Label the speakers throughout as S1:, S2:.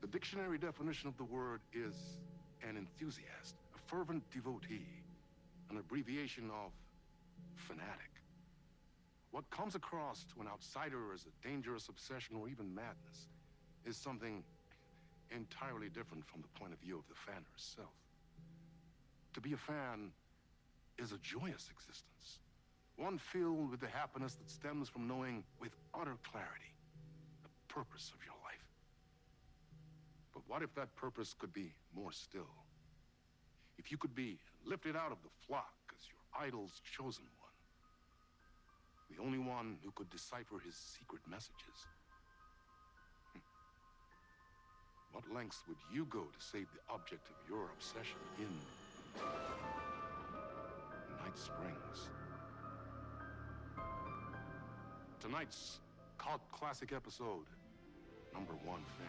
S1: The dictionary definition of the word is an enthusiast, a fervent devotee, an abbreviation of fanatic. What comes across to an outsider as a dangerous obsession or even madness is something entirely different from the point of view of the fan herself. To be a fan is a joyous existence, one filled with the happiness that stems from knowing with utter clarity the purpose of your life. But what if that purpose could be more still? If you could be lifted out of the flock as your idol's chosen one, the only one who could decipher his secret messages. What lengths would you go to save the object of your obsession in Night Springs? Tonight's cult classic episode, number 1 fan.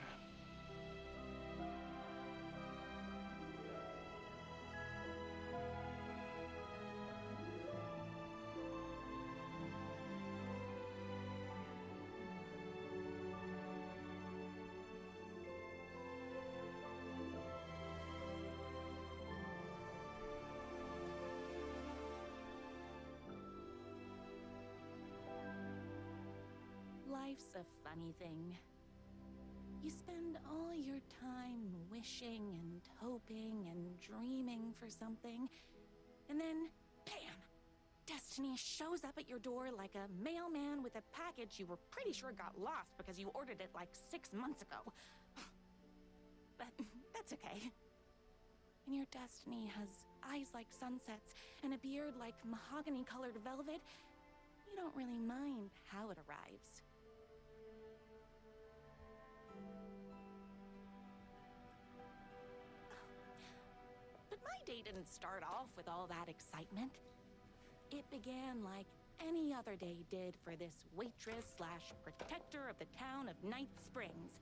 S2: Life's a funny thing. You spend all your time wishing and hoping and dreaming for something, and then, bam! Destiny shows up at your door like a mailman with a package you were pretty sure got lost because you ordered it like 6 months ago. But that's okay. And your destiny has eyes like sunsets and a beard like mahogany-colored velvet. You don't really mind how it arrives. But my day didn't start off with all that excitement. It began like any other day did for this waitress/protector of the town of Night Springs.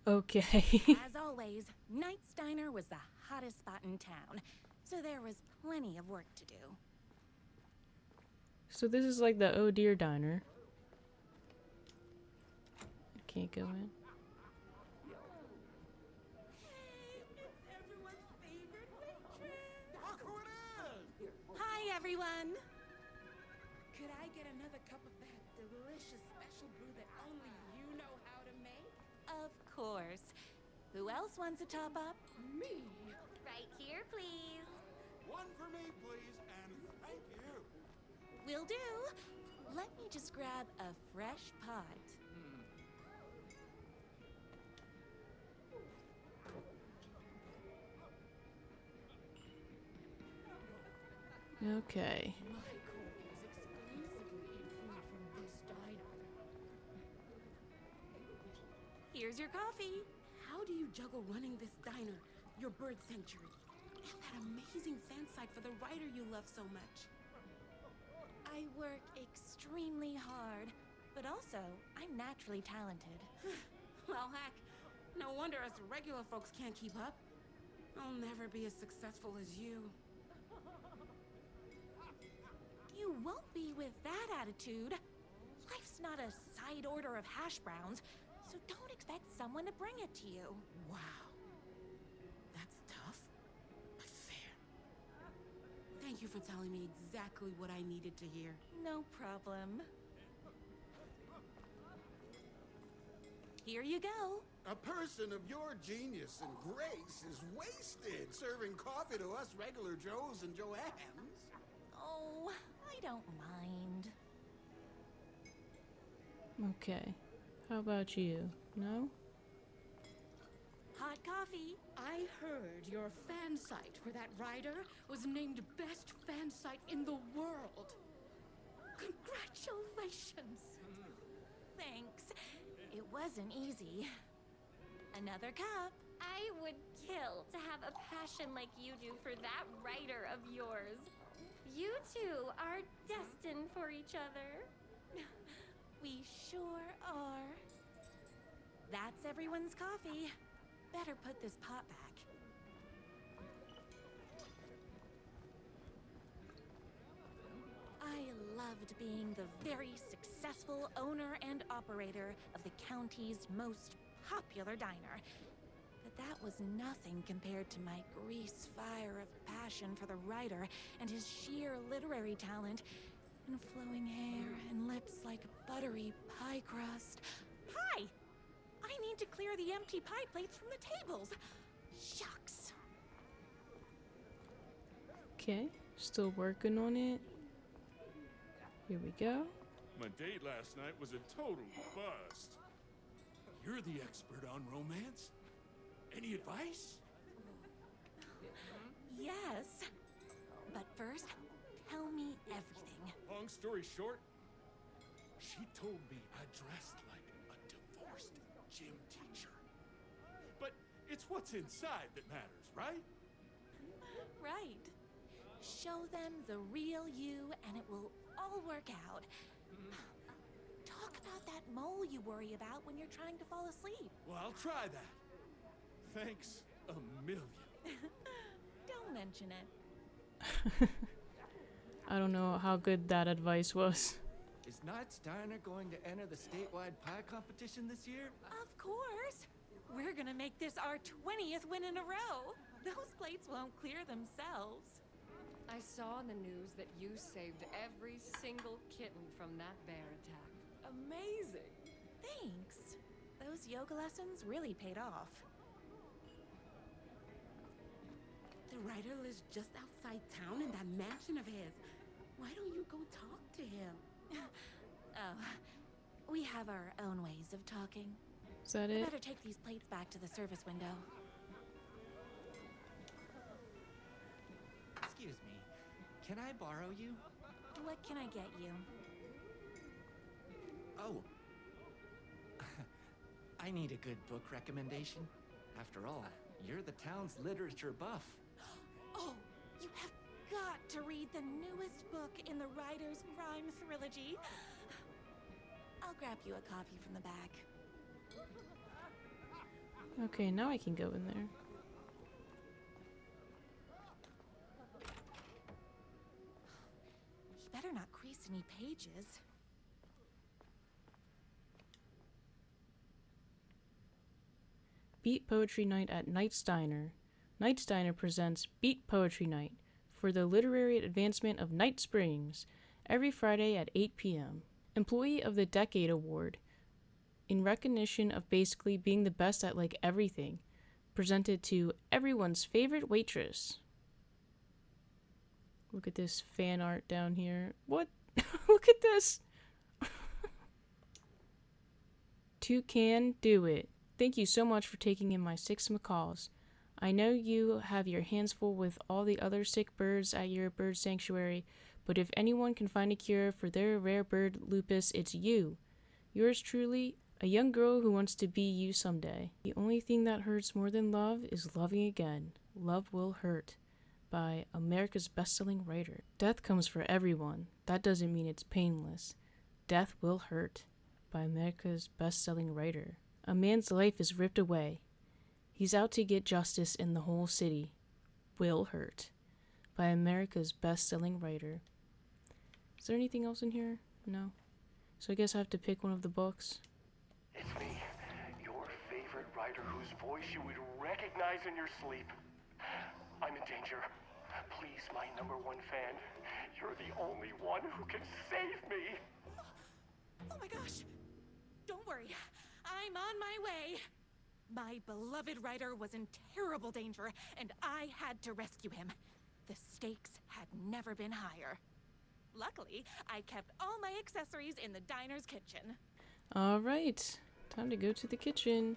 S3: Okay.
S2: As always, Knight's Diner was the hottest spot in town, so there was plenty of work to do.
S3: So this is like the Oh Dear Diner. I can't go in.
S2: Hi, everyone!
S4: Could I get another cup of that delicious special brew that only you know how to make?
S2: Of course. Who else wants a top up?
S4: Me?
S2: Right here, please.
S5: One for me, please, and thank you.
S2: Will do. Let me just grab a fresh pot.
S3: Okay.
S4: My cold is exclusively in food from this diner.
S2: Here's your coffee.
S4: How do you juggle running this diner, your bird sanctuary, and that amazing fan site for the writer you love so much?
S2: I work extremely hard, but also I'm naturally talented.
S4: Well, heck, no wonder us regular folks can't keep up. I'll never be as successful as you.
S2: You won't be with that attitude. Life's not a side order of hash browns, so don't expect someone to bring it to you.
S4: Wow. That's tough, but fair. Thank you for telling me exactly what I needed to hear.
S2: No problem. Here you go.
S5: A person of your genius and grace is wasted serving coffee to us regular Joes and Joannes.
S2: Oh, I don't mind.
S3: Okay. How about you? No?
S2: Hot coffee.
S4: I heard your fan site for that writer was named best fan site in the world. Congratulations!
S2: Thanks. It wasn't easy. Another cup.
S6: I would kill to have a passion like you do for that writer of yours. You two are destined for each other.
S2: We sure are. That's everyone's coffee. Better put this pot back. I loved being the very successful owner and operator of the county's most popular diner. But that was nothing compared to my grease fire of passion for the writer and his sheer literary talent, and flowing hair and lips like buttery pie crust. Hi! I need to clear the empty pie plates from the tables. Shucks.
S3: Okay, still working on it. Here we go.
S7: My date last night was a total bust.
S5: You're the expert on romance. Any advice?
S2: Yes. But first, tell me everything.
S7: Long story short,
S5: She told me I dressed like a divorced gym teacher.
S7: but it's what's inside that matters, right?
S2: Right. Show them the real you and it will all work out. Talk about that mole you worry about when you're trying to fall asleep.
S7: Well, I'll try that. Thanks a million.
S2: Don't mention it.
S3: I don't know how good that advice was.
S8: Is Knight's Diner going to enter the statewide pie competition this year?
S2: Of course. We're gonna make this our 20th win in a row. Those plates won't clear themselves.
S9: I saw in the news that you saved every single kitten from that bear attack. Amazing!
S2: Thanks. Those yoga lessons really paid off.
S4: The writer lives just outside town in that mansion of his. Why don't you go talk to him?
S2: Oh, we have our own ways of talking.
S3: Is that
S2: I
S3: it?
S2: better take these plates back to the service window.
S8: Excuse me, can I borrow you?
S2: What can I get you?
S8: Oh. I need a good book recommendation. After all, you're the town's literature buff.
S2: Oh, you have got to read the newest book in the Writer's Crime Trilogy. I'll grab you a copy from the back.
S3: Okay, now I can go in there.
S2: You better not crease any pages.
S3: Beat Poetry Night at Knight's Diner. Knight's Diner presents Beat Poetry Night for the literary advancement of Night Springs every Friday at 8 p.m. Employee of the Decade Award in recognition of basically being the best at like everything, presented to everyone's favorite waitress. Look at this fan art down here. What? Look at this. Two can do it. Thank you so much for taking in my 6 macaws. I know you have your hands full with all the other sick birds at your bird sanctuary, but if anyone can find a cure for their rare bird lupus, it's you. Yours truly, a young girl who wants to be you someday. The only thing that hurts more than love is loving again. Love Will Hurt by America's best-selling writer. Death comes for everyone. That doesn't mean it's painless. Death Will Hurt by America's best-selling writer. A man's life is ripped away. He's out to get justice in the whole city. Will Hurt by America's best-selling writer. Is there anything else in here? No. So I guess I have to pick one of the books.
S10: It's me, your favorite writer whose voice you would recognize in your sleep. I'm in danger. Please, my #1 fan, you're the only one who can save me.
S2: Oh my gosh! Don't worry, I'm on my way. My beloved writer was in terrible danger, and I had to rescue him. The stakes had never been higher. Luckily, I kept all my accessories in the diner's kitchen.
S3: All right, time to go to the kitchen.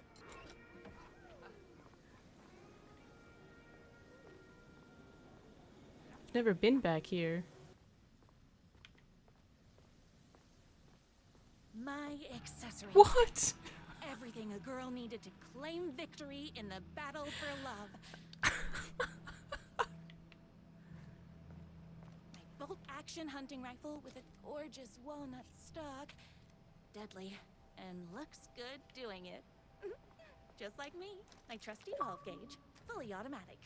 S3: I've never been back here.
S2: My accessories.
S3: What?
S2: Everything a girl needed to claim victory in the battle for love. My bolt-action hunting rifle with a gorgeous walnut stock. Deadly, and looks good doing it. Just like me, my trusty 12 gauge, fully automatic.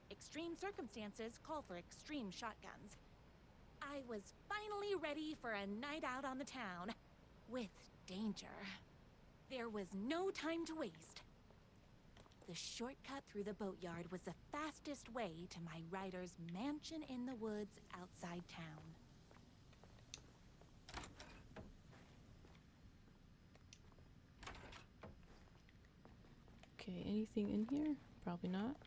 S2: Extreme circumstances call for extreme shotguns. I was finally ready for a night out on the town. With danger. There was no time to waste. The shortcut through the boatyard was the fastest way to my writer's mansion in the woods outside town.
S3: Okay, anything in here? Probably not.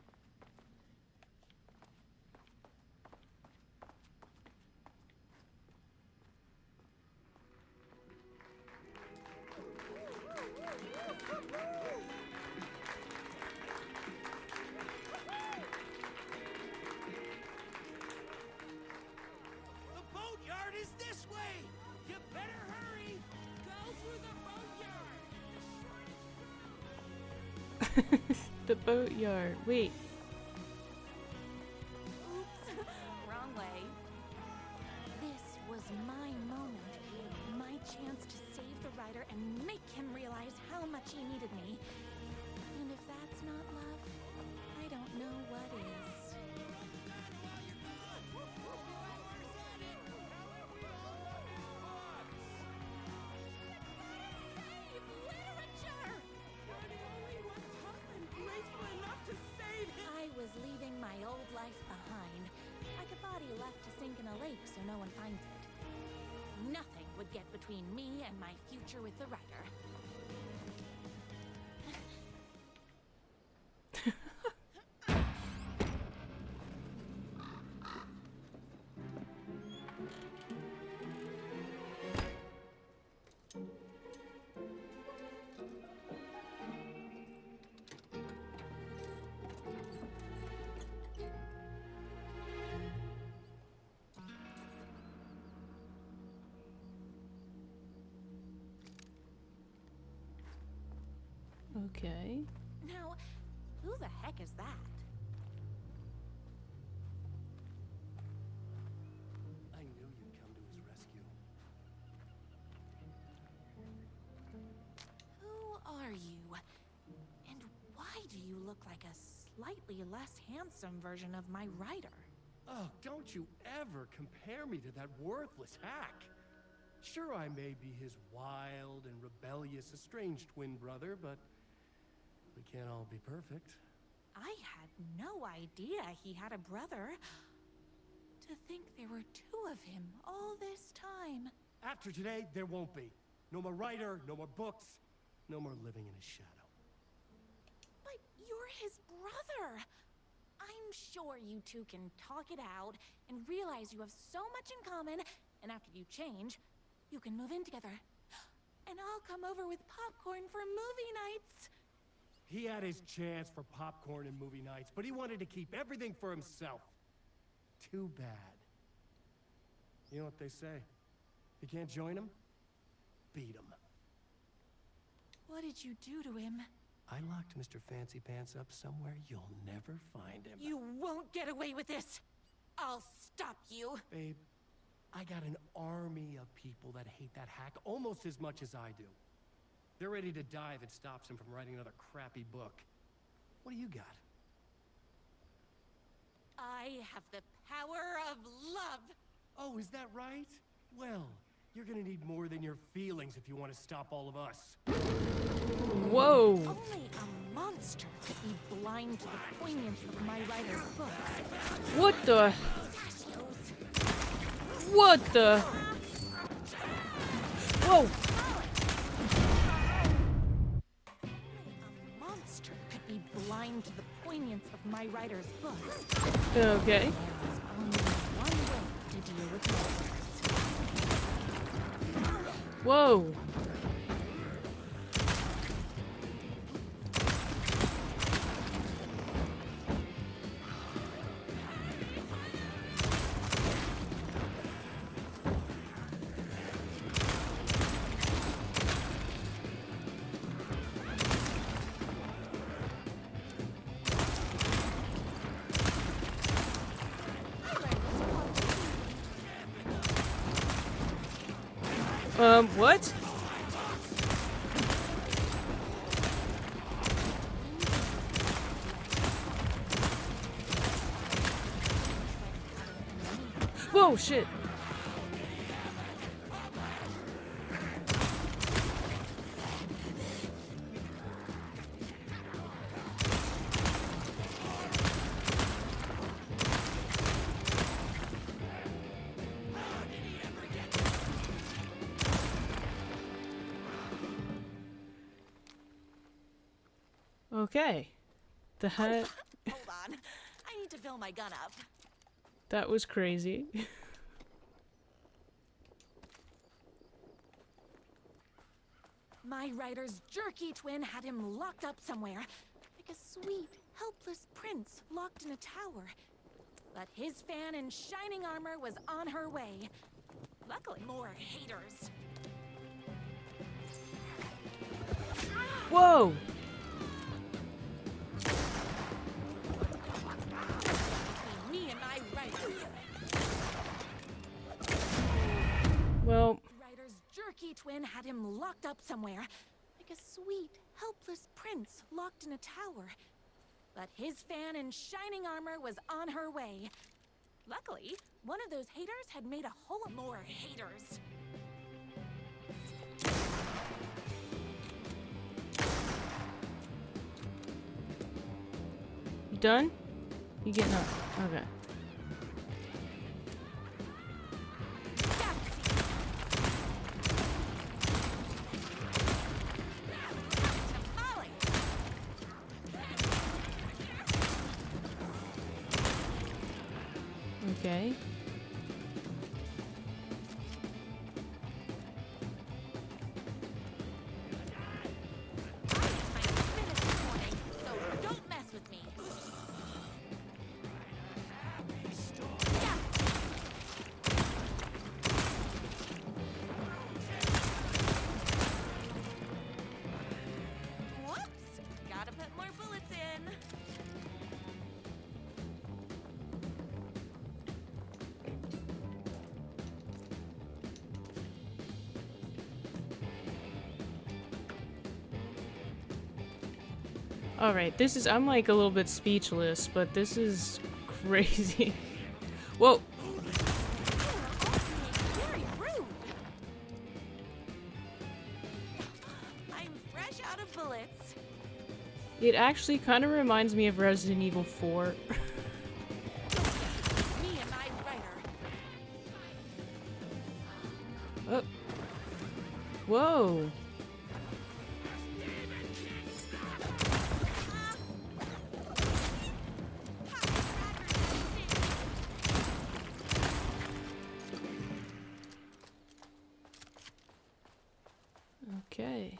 S5: The boatyard is this way! You better hurry! Go through the boatyard!
S3: The boatyard. Wait.
S2: Oops, wrong way. This was my moment, my chance to save the writer and make him realize how much he needed me. And if that's not love, I don't know what is. I was leaving my old life behind, like a body left to sink in a lake so no one finds it. Nothing would get between me and my future with the writer.
S3: Okay.
S2: Now, who the heck is that?
S10: I knew you'd come to his rescue.
S2: Who are you? And why do you look like a slightly less handsome version of my writer?
S10: Oh, don't you ever compare me to that worthless hack. Sure, I may be his wild and rebellious estranged twin brother, but we can't all be perfect.
S2: I had no idea he had a brother. To think there were two of him all this time.
S10: After today, there won't be. No more writer, no more books, no more living in his shadow.
S2: But you're his brother. I'm sure you two can talk it out and realize you have so much in common, and after you change, you can move in together. And I'll come over with popcorn for movie nights.
S10: He had his chance for popcorn and movie nights, but he wanted to keep everything for himself. Too bad. You know what they say? If you can't join him, beat him.
S2: What did you do to him?
S10: I locked Mr. Fancy Pants up somewhere you'll never find him.
S2: You won't get away with this. I'll stop you.
S10: Babe, I got an army of people that hate that hack almost as much as I do. They're ready to die if it stops him from writing another crappy book. What do you got?
S2: I have the power of love.
S10: Oh, is that right? Well, you're gonna need more than your feelings if you want to stop all of us.
S3: Whoa!
S2: Only a monster could be blind to the poignance of my writer's books.
S3: What the?
S2: Pistachios.
S3: What the? Whoa!
S2: A monster could be blind to the poignance of my writer's books.
S3: Okay.
S2: There's only one way to deal with monsters.
S3: Whoa! What? Whoa, shit. Okay. The head.
S2: Hold on. I need to fill my gun up.
S3: That was crazy.
S2: My rider's jerky twin had him locked up somewhere, like a sweet, helpless prince locked in a tower. But his fan in shining armor was on her way. Luckily, more haters.
S3: Whoa!
S2: Between me and my rider.
S3: Well,
S2: Rider's jerky twin had him locked up somewhere, like a sweet, helpless prince locked in a tower. But his fan in shining armor was on her way. Luckily, one of those haters had made a whole more haters.
S3: you done? You getting up? Okay. Okay.
S2: So don't mess with me. Whoops! Gotta put more bullets in.
S3: Alright, this is. I'm like a little bit speechless, but this is crazy. Whoa!
S2: Very rude. I'm fresh out of bullets.
S3: It actually kind of reminds me of Resident Evil 4.
S2: Me and my rider.
S3: Oh. Whoa! Okay.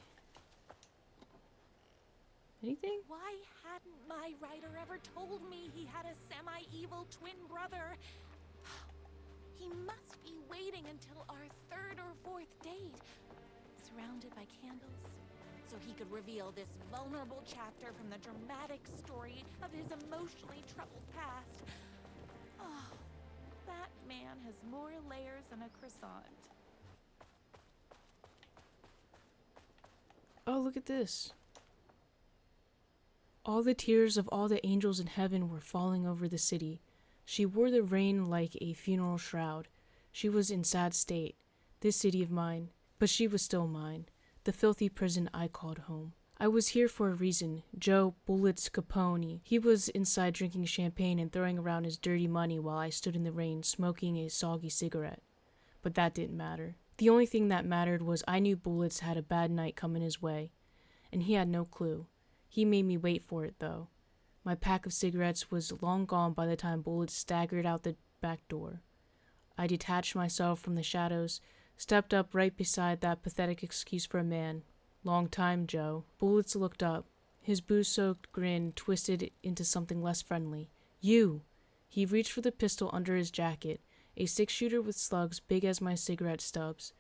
S3: Anything?
S2: Why hadn't my rider ever told me he had a semi-evil twin brother? He must be waiting until our third or fourth date, surrounded by candles, so he could reveal this vulnerable chapter from the dramatic story of his emotionally troubled past. Oh, that man has more layers than a croissant.
S3: Oh, look at this. All the tears of all the angels in heaven were falling over the city. She wore the rain like a funeral shroud. She was in sad state, this city of mine, but she was still mine, the filthy prison I called home. I was here for a reason. Joe Bullets Capone. He was inside drinking champagne and throwing around his dirty money while I stood in the rain smoking a soggy cigarette. But that didn't matter. The only thing that mattered was I knew Bullets had a bad night coming his way, and he had no clue. He made me wait for it, though. My pack of cigarettes was long gone by the time Bullets staggered out the back door. I detached myself from the shadows, stepped up right beside that pathetic excuse for a man. Long time, Joe. Bullets looked up. His booze-soaked grin twisted into something less friendly. You! He reached for the pistol under his jacket, a 6-shooter with slugs big as my cigarette stubs.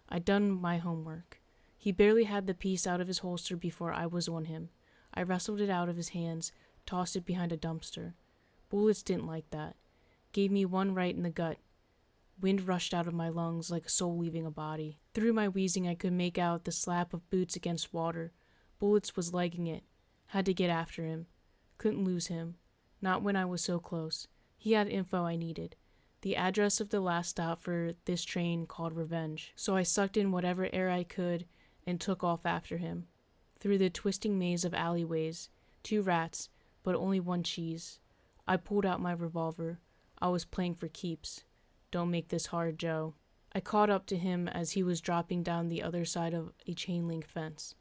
S3: I'd done my homework. He barely had the piece out of his holster before I was on him. I wrestled it out of his hands, tossed it behind a dumpster. Bullets didn't like that. Gave me one right in the gut. Wind rushed out of my lungs like a soul leaving a body. Through my wheezing I could make out the slap of boots against water. Bullets was legging it. Had to get after him. Couldn't lose him. Not when I was so close. He had info I needed. The address of the last stop for this train called Revenge. So I sucked in whatever air I could and took off after him. Through the twisting maze of alleyways. 2 rats, but only 1 cheese. I pulled out my revolver. I was playing for keeps. Don't make this hard, Joe. I caught up to him as he was dropping down the other side of a chain-link fence.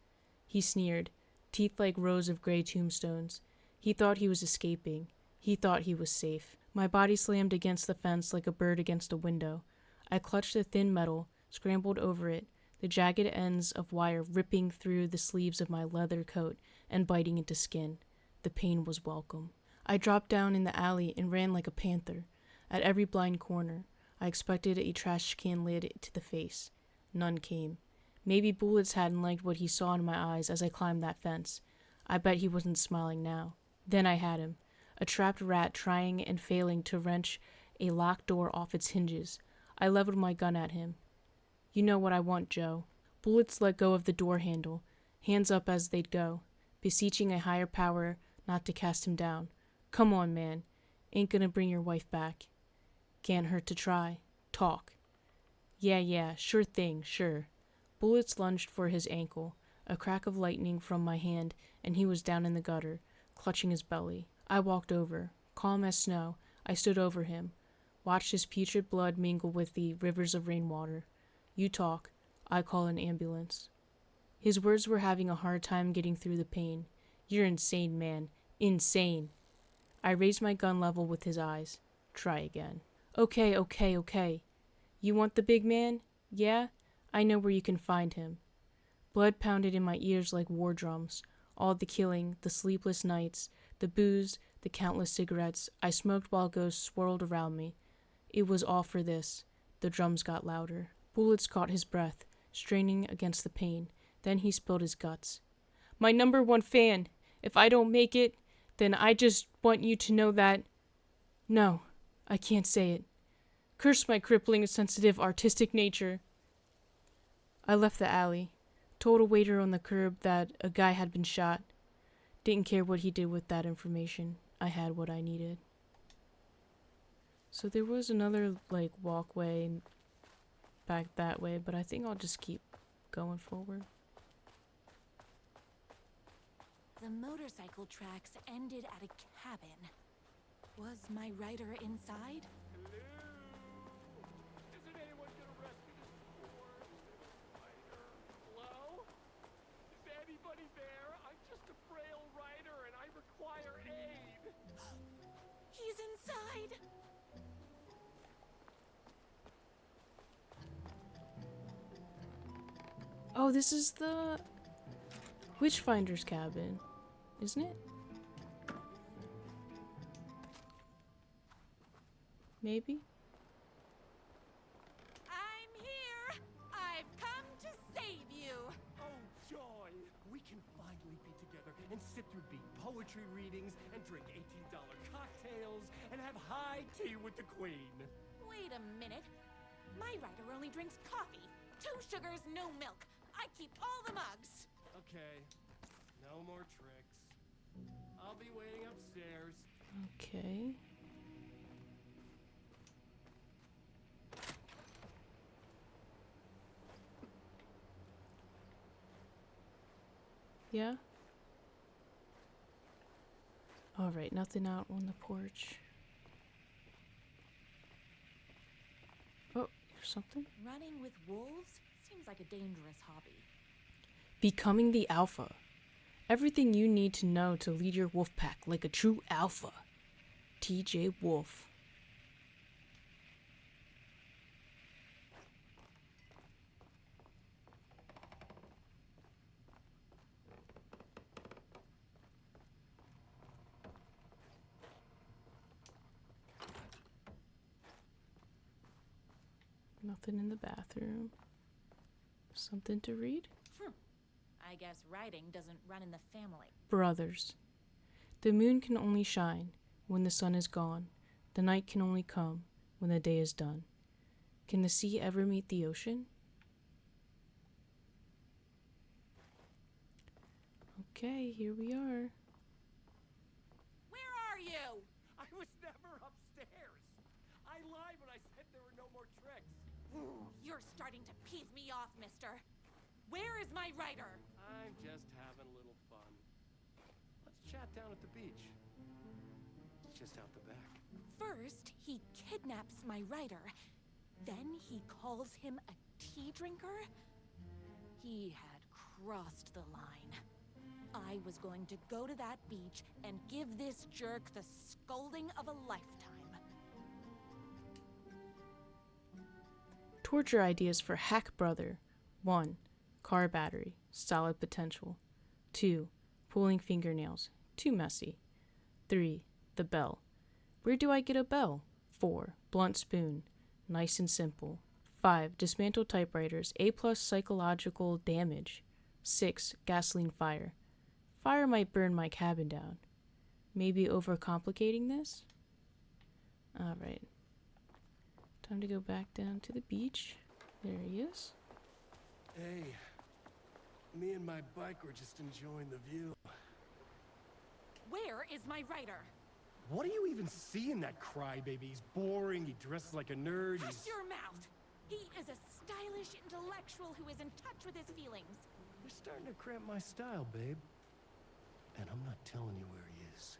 S3: He sneered, teeth like rows of gray tombstones. He thought he was escaping. He thought he was safe. My body slammed against the fence like a bird against a window. I clutched the thin metal, scrambled over it, the jagged ends of wire ripping through the sleeves of my leather coat and biting into skin. The pain was welcome. I dropped down in the alley and ran like a panther. At every blind corner, I expected a trash can lid to the face. None came. Maybe Bullets hadn't liked what he saw in my eyes as I climbed that fence. I bet he wasn't smiling now. Then I had him. A trapped rat trying and failing to wrench a locked door off its hinges. I leveled my gun at him. You know what I want, Joe. Bullets let go of the door handle, hands up as they'd go, beseeching a higher power not to cast him down. Come on, man. Ain't gonna bring your wife back. Can't hurt to try. Talk. Yeah, sure thing, sure. Bullets lunged for his ankle, a crack of lightning from my hand, and he was down in the gutter, clutching his belly. I walked over. Calm as snow, I stood over him, watched his putrid blood mingle with the rivers of rainwater. You talk, I call an ambulance. His words were having a hard time getting through the pain. You're insane, man. Insane. I raised my gun level with his eyes. Try again. Okay. You want the big man? Yeah? I know where you can find him. Blood pounded in my ears like war drums. All the killing, the sleepless nights, the booze, the countless cigarettes I smoked while ghosts swirled around me. It was all for this. The drums got louder. Bullets caught his breath, straining against the pain. Then he spilled his guts. My #1 fan! If I don't make it, then I just want you to know that... No, I can't say it. Curse my crippling, sensitive, artistic nature. I left the alley, told a waiter on the curb that a guy had been shot. Didn't care what he did with that information. I had what I needed. So there was another, walkway back that way, but I think I'll just keep going forward.
S2: The motorcycle tracks ended at a cabin. Was my rider inside?
S10: Isn't anyone gonna rescue this poor rider? Hello? Is anybody there? I'm just a frail rider and I require aid.
S2: He's inside!
S3: Oh, this is the Witchfinder's cabin, isn't it? Maybe?
S2: I'm here! I've come to save you!
S10: Oh, joy! We can finally be together and sit through big poetry readings and drink $18 cocktails and have high tea with the queen.
S2: Wait a minute. My rider only drinks coffee. 2 sugars, no milk. I keep all the mugs.
S10: Okay, no more tricks. I'll be waiting upstairs.
S3: Okay. Yeah? Alright, nothing out on the porch. Oh, here's something.
S2: Running with wolves seems like a dangerous hobby.
S3: Becoming the alpha. Everything you need to know to lead your wolf pack like a true alpha. TJ Wolf. Nothing in the bathroom. Something to read?
S2: I guess writing doesn't run in the family.
S3: Brothers. The moon can only shine when the sun is gone. The night can only come when the day is done. Can the sea ever meet the ocean? Okay, here we are.
S2: Where are you?
S10: I was never upstairs. I lied when I said there were no more tricks.
S2: You're starting to piss me off, mister. Where is my rider?
S10: I'm just having a little fun. Let's chat down at the beach. It's just out the back.
S2: First, he kidnaps my rider. Then he calls him a tea drinker. He had crossed the line. I was going to go to that beach and give this jerk the scolding of a lifetime.
S3: Torture ideas for Hack Brother. 1. Car battery. Solid potential. 2. Pulling fingernails. Too messy. 3. The bell. Where do I get a bell? 4. Blunt spoon. Nice and simple. 5. Dismantle typewriters. A+ psychological damage. 6. Gasoline fire. Fire might burn my cabin down. Maybe overcomplicating this? Alright. Time to go back down to the beach. There he is.
S10: Hey, me and my bike were just enjoying the view.
S2: Where is my writer?
S10: What do you even see in that crybaby? He's boring, he dresses like a nerd,
S2: Hush your mouth! He is a stylish intellectual who is in touch with his feelings.
S10: You're starting to cramp my style, babe. And I'm not telling you where he is.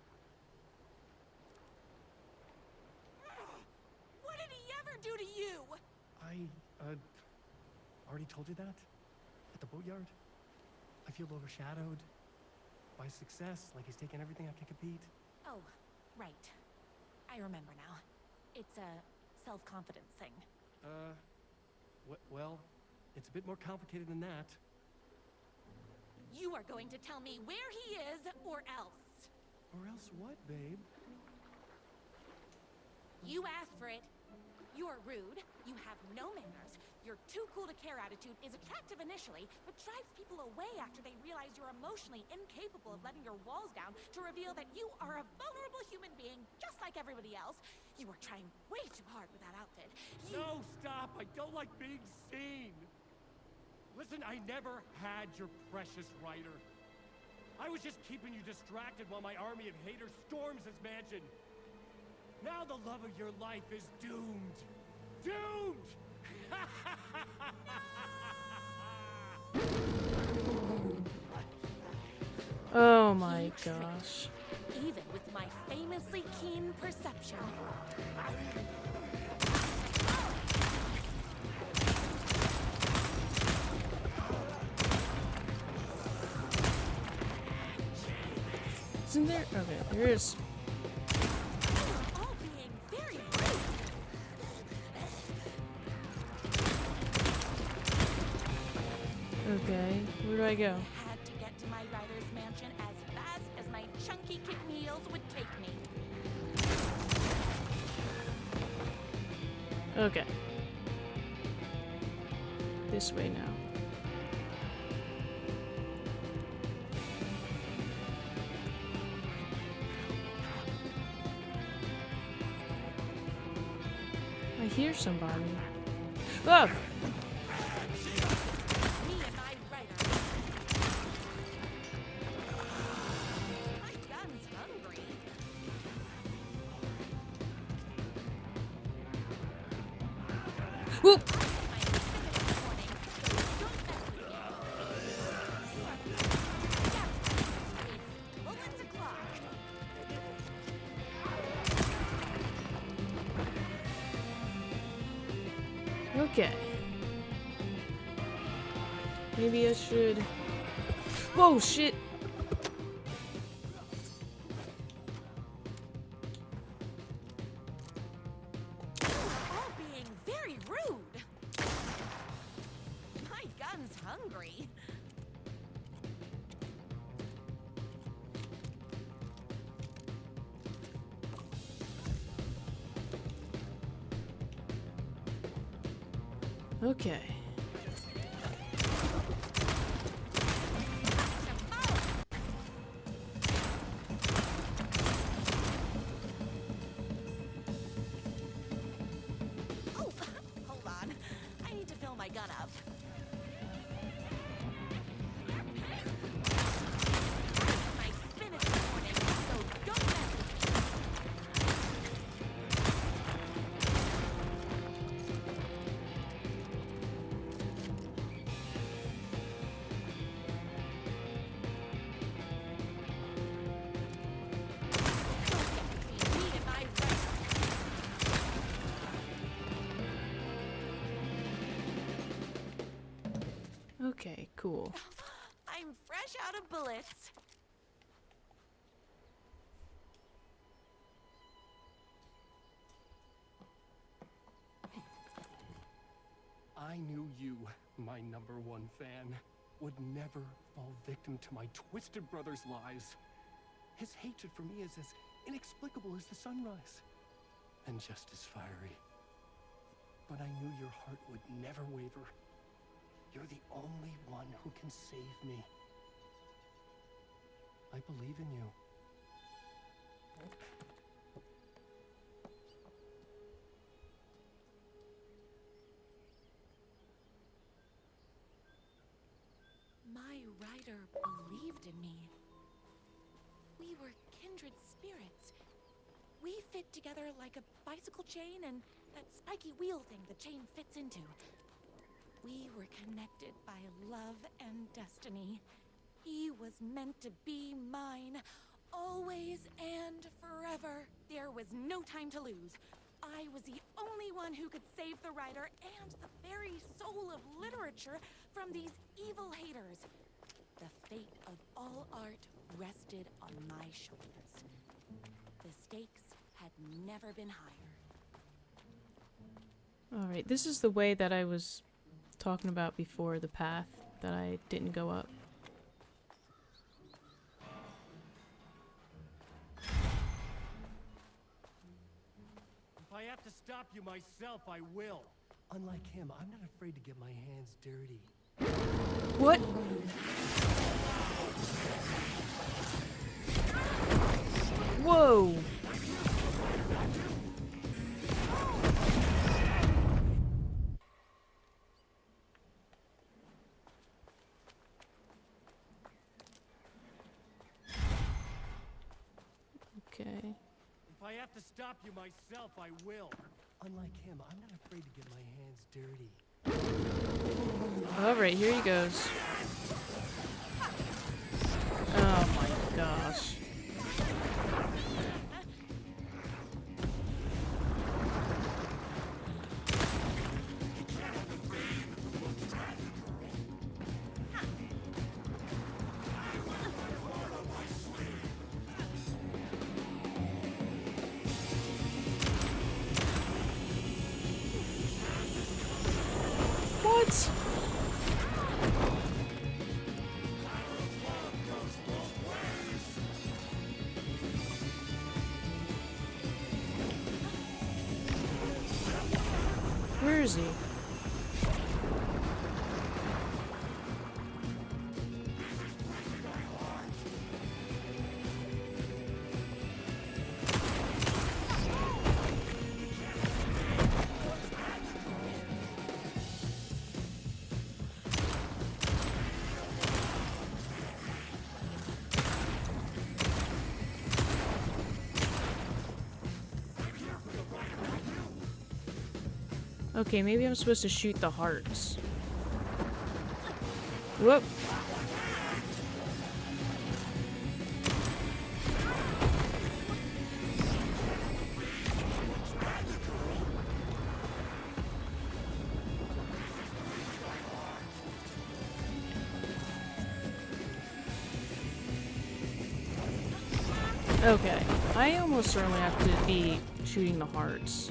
S2: What did he ever do to you?
S10: I, already told you that? At the boatyard? I feel overshadowed by success, like he's taking everything I can compete.
S2: Oh, right. I remember now. It's a self-confidence thing.
S10: Well, it's a bit more complicated than that.
S2: You are going to tell me where he is, or else.
S10: Or else what, babe?
S2: You asked for it. You're rude. You have no manners. Your too cool to care attitude is attractive initially, but drives people away after they realize you're emotionally incapable of letting your walls down to reveal that you are a vulnerable human being just like everybody else. You were trying way too hard with that outfit.
S10: No, stop! I don't like being seen! Listen, I never had your precious writer. I was just keeping you distracted while my army of haters storms this mansion. Now the love of your life is doomed. Doomed!
S3: Oh my gosh.
S2: Even with my famously keen perception.
S3: Isn't there? Okay, there is.
S2: All being very rude.
S3: Okay, where do I go?
S2: I had to get to my writer's mansion as fast as my chunky kitten heels would take me.
S3: Okay. This way now. I hear somebody. Oh!
S2: Me and my writer. My gun's hungry.
S3: Whoop!
S2: Bullets o'clock.
S3: Okay. Maybe I should. Whoa, shit!
S2: All being very rude. My gun's hungry.
S3: Okay.
S2: Oh, hold on. I need to fill my gun up. My spinach this morning, so don't mess with me. Me and my writer.
S3: Okay, cool.
S2: I'm fresh out of bullets.
S10: I knew you, my #1 fan, would never fall victim to my twisted brother's lies. His hatred for me is as inexplicable as the sunrise, and just as fiery. But I knew your heart would never waver. You're the only one who can save me. I believe in you.
S2: My rider believed in me. We were kindred spirits. We fit together like a bicycle chain and that spiky wheel thing the chain fits into. We were connected by love and destiny. He was meant to be mine, always and forever. There was no time to lose. I was the only one who could save the writer and the very soul of literature from these evil haters. The fate of all art rested on my shoulders. The stakes had never been higher.
S3: Alright, this is the way that I was talking about before, the path that I didn't go up.
S10: If I have to stop you myself, I will. Unlike him, I'm not afraid to get my hands dirty.
S3: What? Whoa! Okay.
S10: If I have to stop you myself, I will. Unlike him, I'm not afraid to get my hands dirty.
S3: Alright, here he goes. Oh my gosh. What? Where is he? Okay, maybe I'm supposed to shoot the hearts. Whoop. Okay, I almost certainly have to be shooting the hearts.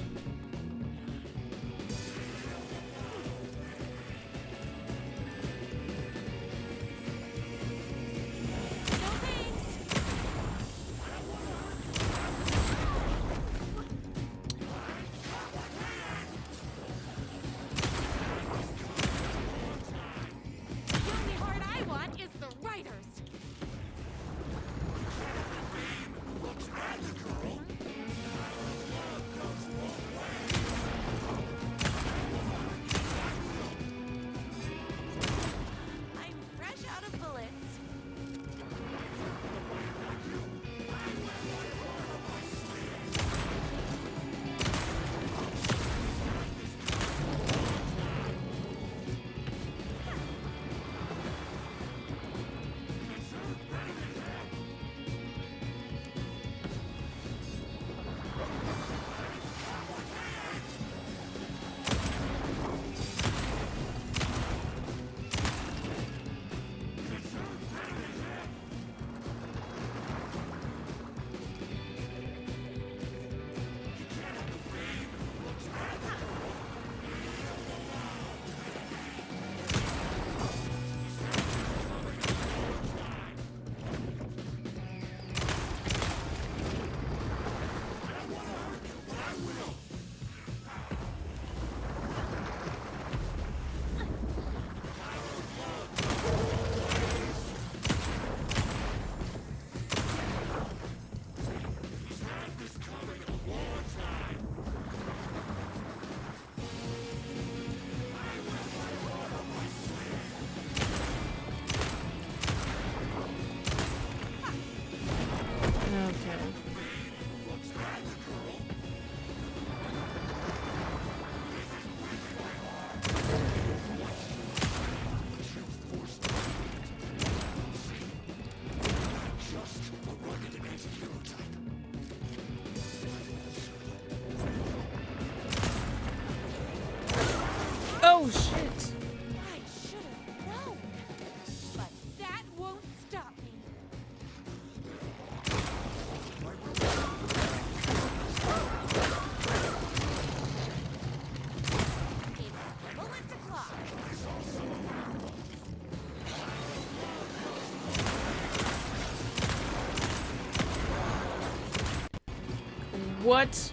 S3: What?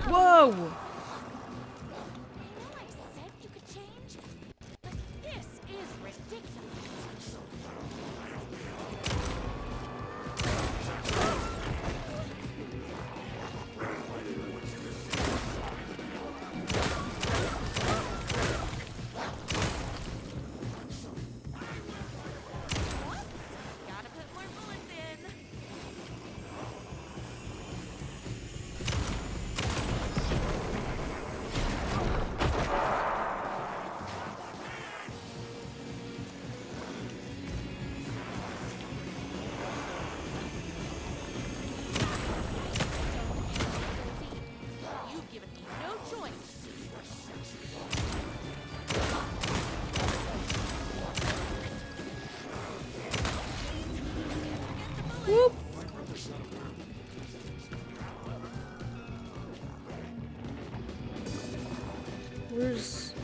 S3: Whoa!
S2: I know I said you could change, but this is ridiculous. Gotta put more bullets in. You've given me no choice.
S3: Whoop! Where's...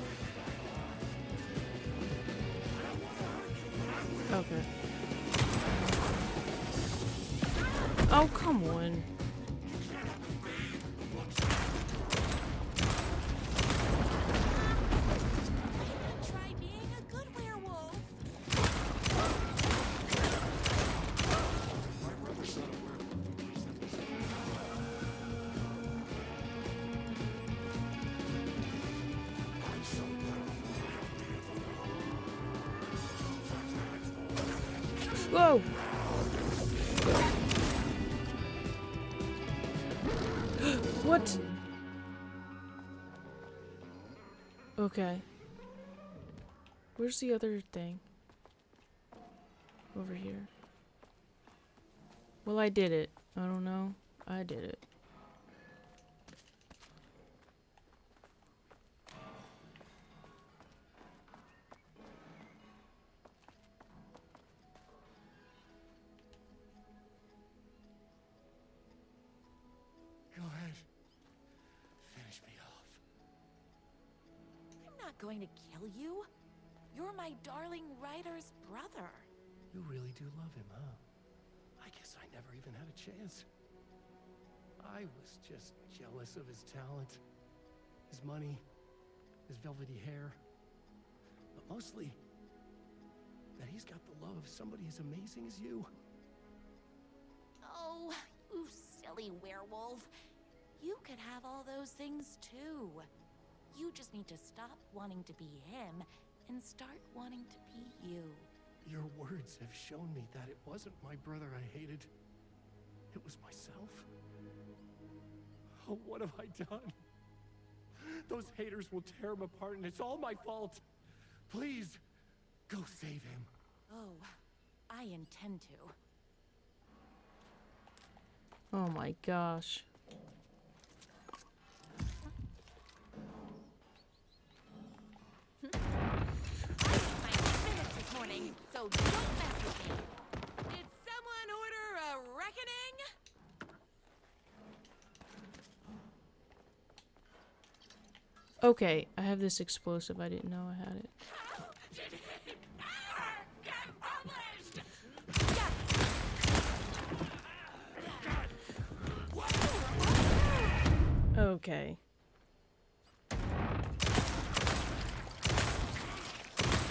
S3: Okay. Oh, come on.
S2: Try being a good werewolf.
S3: Whoa! What? Okay. Where's the other thing? Over here. Well, I did it. I don't know. I did it.
S5: Go ahead. Finish me off.
S2: I'm not going to kill you. You're my darling writer's brother.
S10: You really do love him, huh? I guess I never even had a chance. I was just jealous of his talent, his money, his velvety hair. But mostly, that he's got the love of somebody as amazing as you.
S2: Oh, you silly werewolf. You could have all those things too. You just need to stop wanting to be him and start wanting to be you.
S10: Your words have shown me that it wasn't my brother I hated. It was myself. Oh, what have I done? Those haters will tear him apart, and it's all my fault. Please, go save him.
S2: Oh, I intend to.
S3: Oh my gosh.
S2: I finished this morning, so don't mess with me. Did someone order a reckoning?
S3: Okay, I have this explosive. I didn't know I had it.
S2: Did it ever get published?
S3: Okay.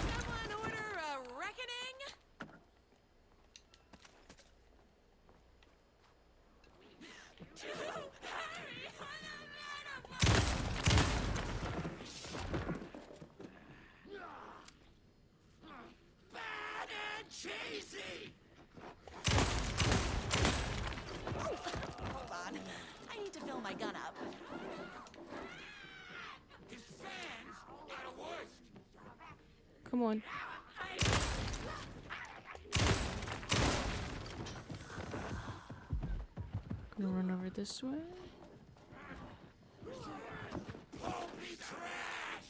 S2: Someone order a reckoning?
S5: Bad and cheesy!
S2: Hold on. I need to fill my gun up.
S5: His fans are the worst!
S3: Come on. Gonna run over this way.
S5: Pulpy trash!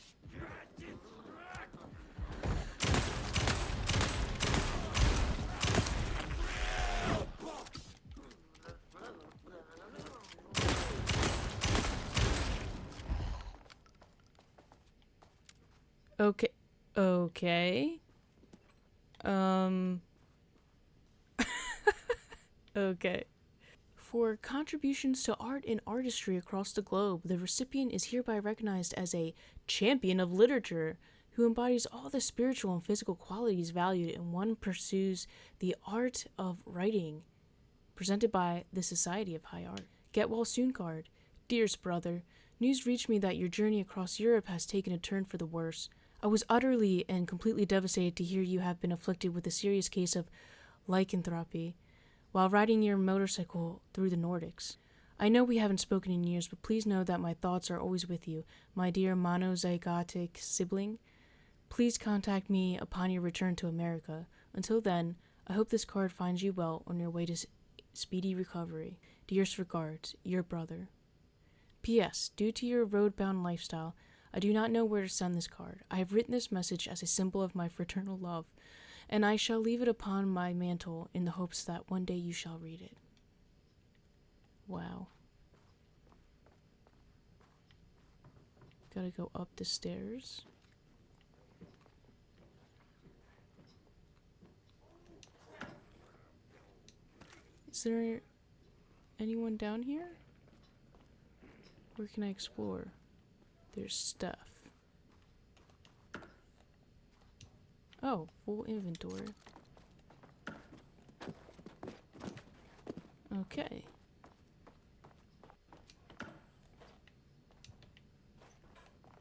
S3: Okay. Okay. Okay. For contributions to art and artistry across the globe, the recipient is hereby recognized as a champion of literature who embodies all the spiritual and physical qualities valued in one pursues the art of writing. Presented by the Society of High Art. Get well soon card. Dearest brother, news reached me that your journey across Europe has taken a turn for the worse. I was utterly and completely devastated to hear you have been afflicted with a serious case of lycanthropy while riding your motorcycle through the Nordics. I know we haven't spoken in years, but please know that my thoughts are always with you, my dear monozygotic sibling. Please contact me upon your return to America. Until then, I hope this card finds you well on your way to speedy recovery. Dearest regards, your brother. P.S. Due to your road-bound lifestyle, I do not know where to send this card. I have written this message as a symbol of my fraternal love, and I shall leave it upon my mantle in the hopes that one day you shall read it. Wow. Gotta go up the stairs. Is there anyone down here? Where can I explore? There's stuff. Oh, full inventory. Okay.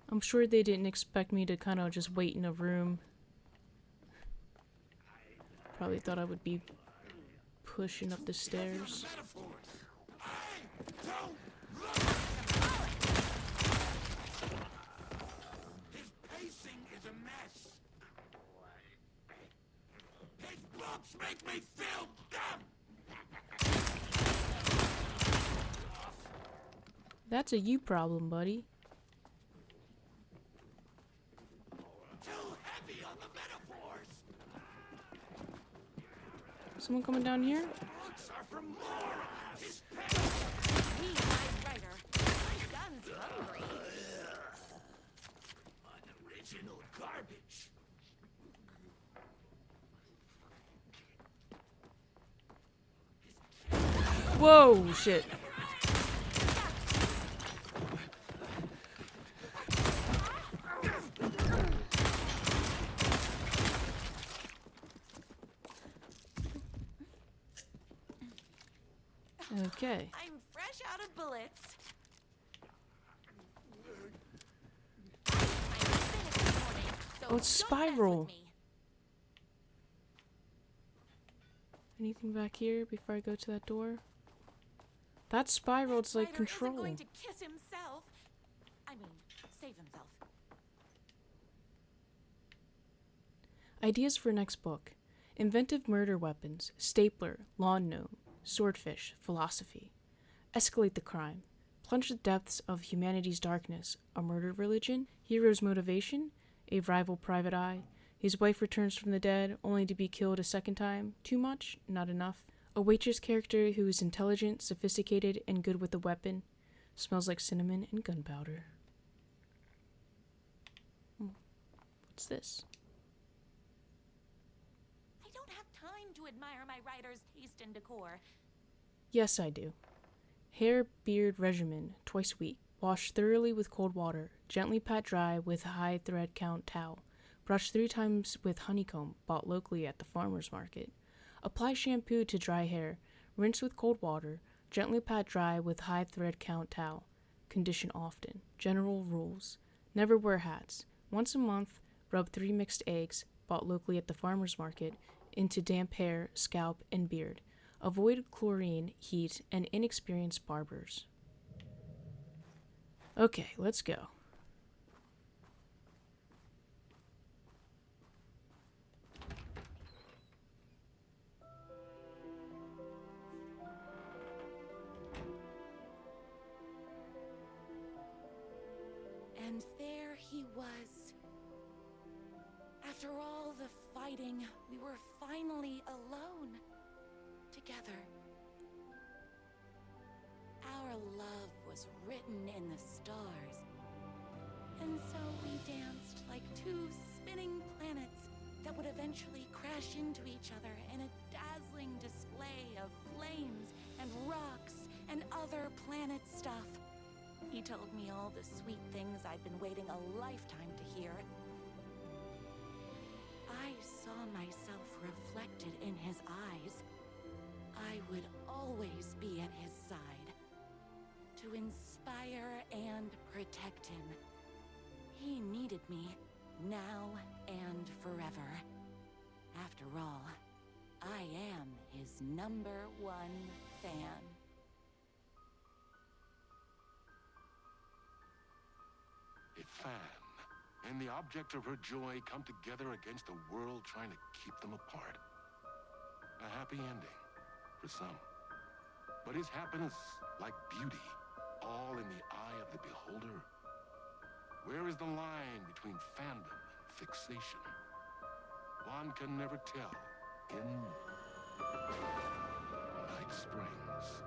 S3: I'm sure they didn't expect me to kind of just wait in a room. Probably thought I would be pushing up the stairs.
S5: His pacing is a mess. His books make me feel dumb.
S3: That's a you problem, buddy.
S5: Too heavy on the metaphors.
S3: Someone coming down here?
S5: Books are for morons.
S6: Me, my writer. My son's hungry.
S5: Unoriginal garbage.
S3: Whoa, shit. Okay.
S2: I'm fresh out of bullets.
S3: Oh, it's Spiral. Anything back here before I go to that door? That Spiral's like control.
S2: Isn't going to kiss himself. I mean, save himself.
S3: Ideas for next book. Inventive murder weapons, stapler, lawn gnome, swordfish, philosophy. Escalate the crime. Plunge the depths of humanity's darkness. A murder religion. Hero's motivation. A rival private eye. His wife returns from the dead, only to be killed a second time. Too much? Not enough. A waitress character who is intelligent, sophisticated, and good with a weapon. Smells like cinnamon and gunpowder. What's this?
S2: I don't have time to admire my writer's taste in decor.
S3: Yes, I do. Hair beard regimen, twice a week. Wash thoroughly with cold water. Gently pat dry with high thread count towel. Brush 3 times with honeycomb, bought locally at the farmer's market. Apply shampoo to dry hair. Rinse with cold water. Gently pat dry with high thread count towel. Condition often. General rules. Never wear hats. Once a month, rub 3 mixed eggs, bought locally at the farmer's market, into damp hair, scalp, and beard. Avoid chlorine, heat, and inexperienced barbers. Okay, let's go.
S2: And there he was. After all the fighting, we were finally alone. Together. Our love was written in the stars. And so we danced like two spinning planets that would eventually crash into each other in a dazzling display of flames and rocks and other planet stuff. He told me all the sweet things I'd been waiting a lifetime to hear. I saw myself reflected in his eyes. I would always be at his side, to inspire and protect him. He needed me, now and forever. After all, I am his #1 fan.
S1: A fan and the object of her joy come together against a world trying to keep them apart. A happy ending for some. But is happiness, like beauty, all in the eye of the beholder? Where is the line between fandom and fixation? One can never tell in Night Springs.